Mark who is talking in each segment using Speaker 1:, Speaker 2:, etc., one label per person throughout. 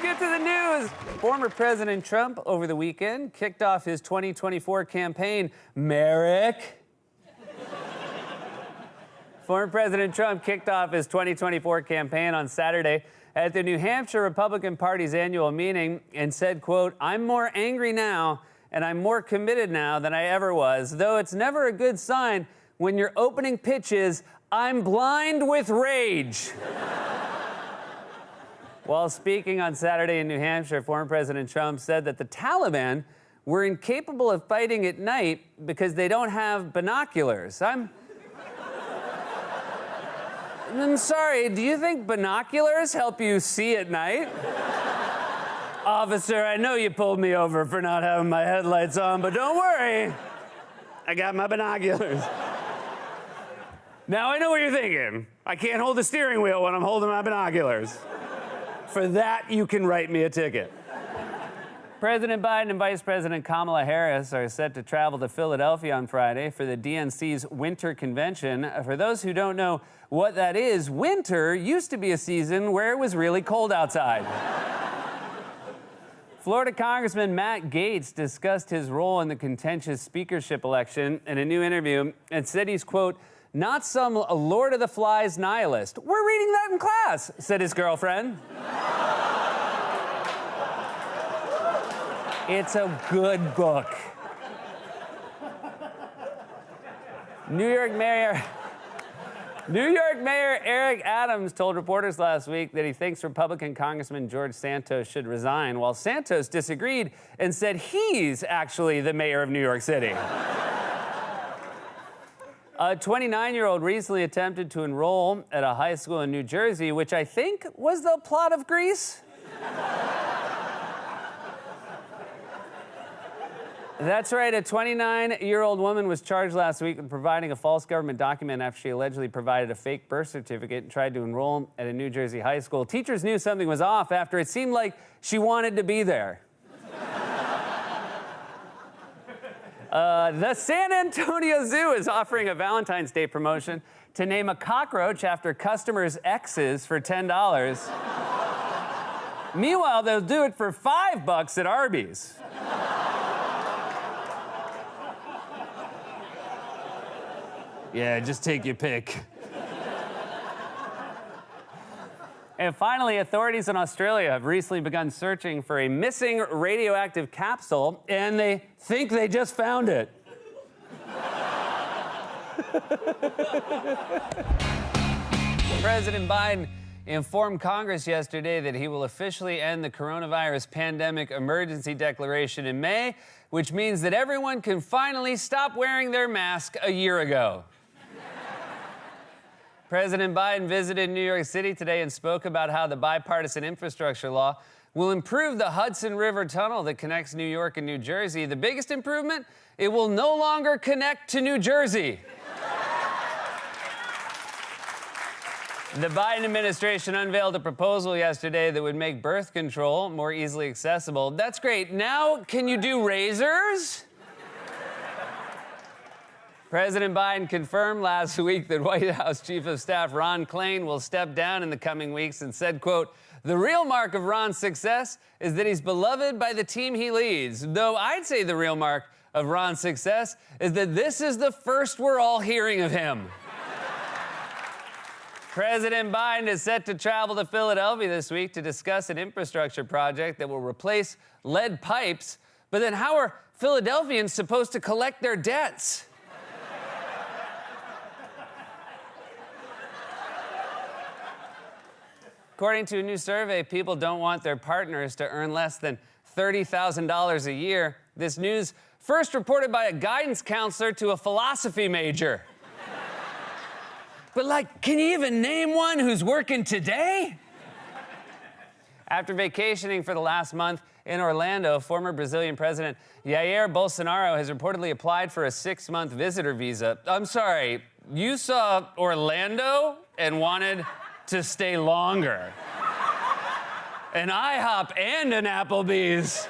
Speaker 1: get to the news. Former President Trump over the weekend kicked off his 2024 campaign. Merrick. Former President Trump kicked off his 2024 campaign on Saturday at the New Hampshire Republican Party's annual meeting and said, quote, "I'm more angry now and I'm more committed now than I ever was, though it's never a good sign when your opening pitch is, I'm blind with rage." While speaking on Saturday in New Hampshire, former President Trump said that the Taliban were incapable of fighting at night because they don't have binoculars. I'm sorry, do you think binoculars help you see at night? Officer, I know you pulled me over for not having my headlights on, but don't worry. I got my binoculars. Now I know what you're thinking. I can't hold the steering wheel when I'm holding my binoculars. For that, you can write me a ticket. President Biden and Vice President Kamala Harris are set to travel to Philadelphia on Friday for the DNC's Winter Convention. For those who don't know what that is, winter used to be a season where it was really cold outside. Florida Congressman Matt Gaetz discussed his role in the contentious speakership election in a new interview and said he's, quote, "not some Lord of the Flies nihilist." "We're reading that in class," said his girlfriend. It's a good book. New York Mayor Eric Adams told reporters last week that he thinks Republican Congressman George Santos should resign, while Santos disagreed and said he's actually the mayor of New York City. A 29-year-old recently attempted to enroll at a high school in New Jersey, which I think was the plot of Grease. That's right, a 29-year-old woman was charged last week with providing a false government document after she allegedly provided a fake birth certificate and tried to enroll at a New Jersey high school. Teachers knew something was off after it seemed like she wanted to be there. The San Antonio Zoo is offering a Valentine's Day promotion to name a cockroach after customers' exes for $10. Meanwhile, they'll do it for $5 at Arby's. Yeah, just take your pick. And finally, authorities in Australia have recently begun searching for a missing radioactive capsule, and they think they just found it. President Biden informed Congress yesterday that he will officially end the coronavirus pandemic emergency declaration in May, which means that everyone can finally stop wearing their mask a year ago. President Biden visited New York City today and spoke about how the bipartisan infrastructure law will improve the Hudson River Tunnel that connects New York and New Jersey. The biggest improvement, it will no longer connect to New Jersey. The Biden administration unveiled a proposal yesterday that would make birth control more easily accessible. That's great. Now, can you do razors? President Biden confirmed last week that White House Chief of Staff Ron Klain will step down in the coming weeks and said, quote, "the real mark of Ron's success is that he's beloved by the team he leads. Though I'd say the real mark of Ron's success is that this is the first we're all hearing of him." President Biden is set to travel to Philadelphia this week to discuss an infrastructure project that will replace lead pipes. But then how are Philadelphians supposed to collect their debts? According to a new survey, people don't want their partners to earn less than $30,000 a year. This news first reported by a guidance counselor to a philosophy major. But can you even name one who's working today? After vacationing for the last month in Orlando, former Brazilian President Jair Bolsonaro has reportedly applied for a 6-month visitor visa. I'm sorry, you saw Orlando and wanted to stay longer. An IHOP and an Applebee's.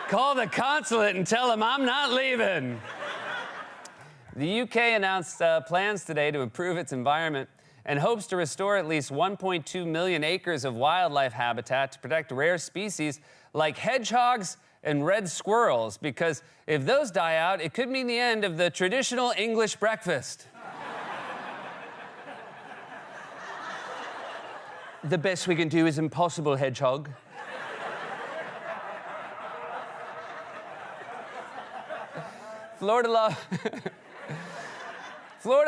Speaker 1: Call the consulate and tell them I'm not leaving. The UK announced plans today to improve its environment and hopes to restore at least 1.2 million acres of wildlife habitat to protect rare species like hedgehogs and red squirrels, because if those die out, it could mean the end of the traditional English breakfast. The best we can do is impossible, hedgehog. Florida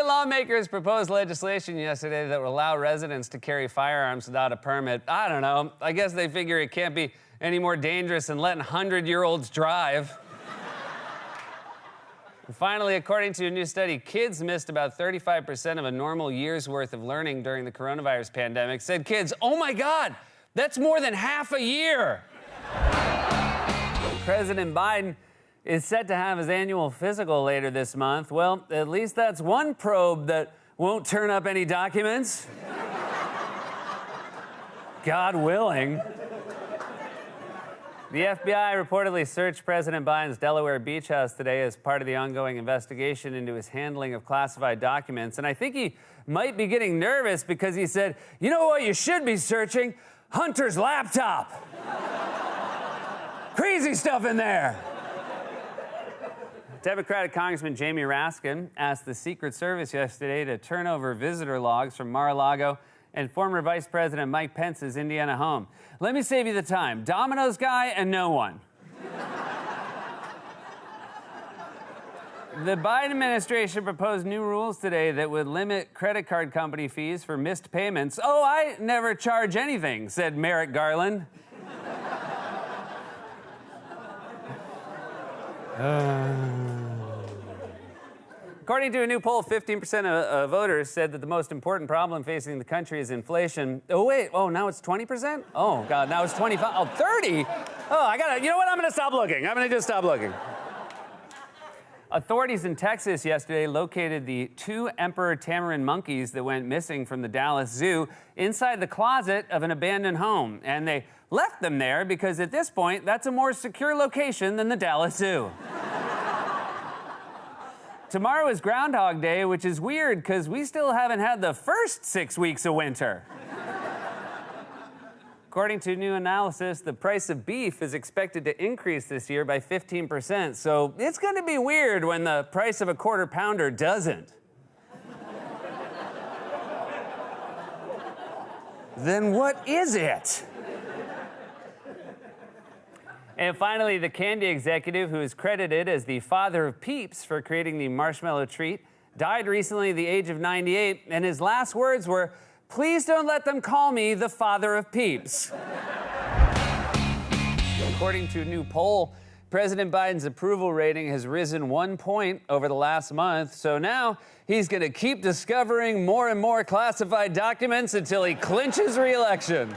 Speaker 1: lawmakers proposed legislation yesterday that will allow residents to carry firearms without a permit. I don't know. I guess they figure it can't be any more dangerous than letting 100-year-olds drive. And finally, according to a new study, kids missed about 35% of a normal year's worth of learning during the coronavirus pandemic. Said kids, "Oh my God, that's more than half a year." President Biden is set to have his annual physical later this month. Well, at least that's one probe that won't turn up any documents. God willing. The FBI reportedly searched President Biden's Delaware beach house today as part of the ongoing investigation into his handling of classified documents. And I think he might be getting nervous because he said, "You know what you should be searching? Hunter's laptop. Crazy stuff in there." Democratic Congressman Jamie Raskin asked the Secret Service yesterday to turn over visitor logs from Mar-a-Lago and former Vice President Mike Pence's Indiana home. Let me save you the time. Domino's guy and no one. The Biden administration proposed new rules today that would limit credit card company fees for missed payments. "Oh, I never charge anything," said Merrick Garland. According to a new poll, 15% of voters said that the most important problem facing the country is inflation. Oh, wait. Oh, now it's 20%? Oh, God, now it's 25. Oh, 30? Oh, you know what? I'm going to stop looking. I'm going to just stop looking. Authorities in Texas yesterday located the 2 emperor tamarin monkeys that went missing from the Dallas Zoo inside the closet of an abandoned home. And they left them there because at this point, that's a more secure location than the Dallas Zoo. Tomorrow is Groundhog Day, which is weird because we still haven't had the first 6 weeks of winter. According to new analysis, the price of beef is expected to increase this year by 15%. So it's going to be weird when the price of a quarter pounder doesn't. Then what is it? And finally, the candy executive who is credited as the father of Peeps for creating the marshmallow treat died recently at the age of 98, and his last words were, "Please don't let them call me the father of Peeps." According to a new poll, President Biden's approval rating has risen 1 point over the last month, so now he's going to keep discovering more and more classified documents until he clinches re-election.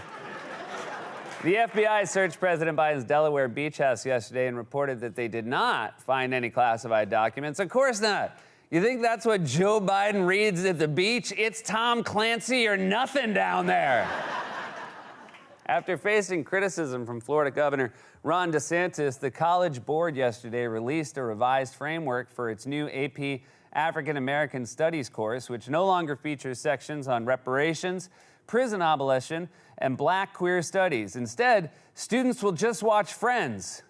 Speaker 1: The FBI searched President Biden's Delaware beach house yesterday and reported that they did not find any classified documents. Of course not. You think that's what Joe Biden reads at the beach? It's Tom Clancy or nothing down there. After facing criticism from Florida Governor Ron DeSantis, the College Board yesterday released a revised framework for its new AP African American Studies course, which no longer features sections on reparations, prison abolition, and Black queer studies. Instead, students will just watch Friends.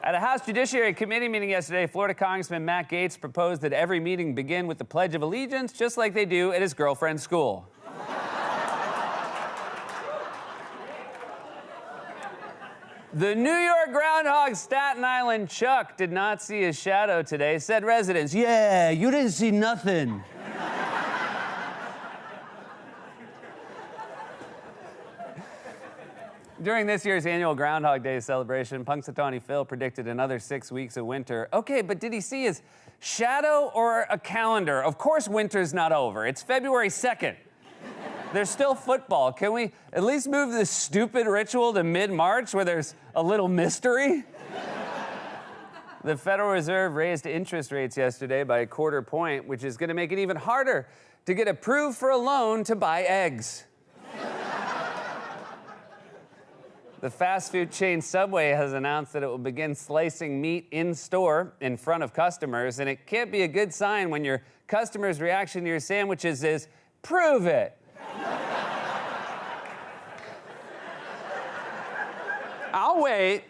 Speaker 1: At a House Judiciary Committee meeting yesterday, Florida Congressman Matt Gaetz proposed that every meeting begin with the Pledge of Allegiance, just like they do at his girlfriend's school. The New York Groundhog Staten Island Chuck did not see his shadow today, said residents. "Yeah, you didn't see nothing." During this year's annual Groundhog Day celebration, Punxsutawney Phil predicted another 6 weeks of winter. Okay, but did he see his shadow or a calendar? Of course winter's not over. It's February 2nd. There's still football. Can we at least move this stupid ritual to mid-March where there's a little mystery? The Federal Reserve raised interest rates yesterday by a quarter point, which is going to make it even harder to get approved for a loan to buy eggs. The fast food chain Subway has announced that it will begin slicing meat in-store in front of customers, and it can't be a good sign when your customer's reaction to your sandwiches is, "Prove it." I'll wait.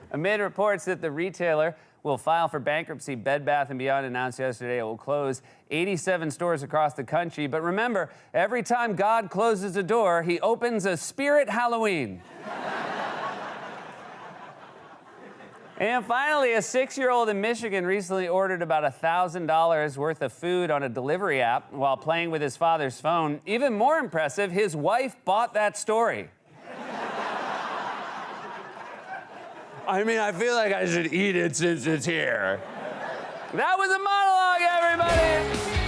Speaker 1: Amid reports that the retailer will file for bankruptcy, Bed Bath & Beyond announced yesterday it will close 87 stores across the country. But remember, every time God closes a door, he opens a Spirit Halloween. And finally, a 6-year-old in Michigan recently ordered about $1,000 worth of food on a delivery app while playing with his father's phone. Even more impressive, his wife bought that story. I mean, I feel like I should eat it since it's here. That was a monologue, everybody!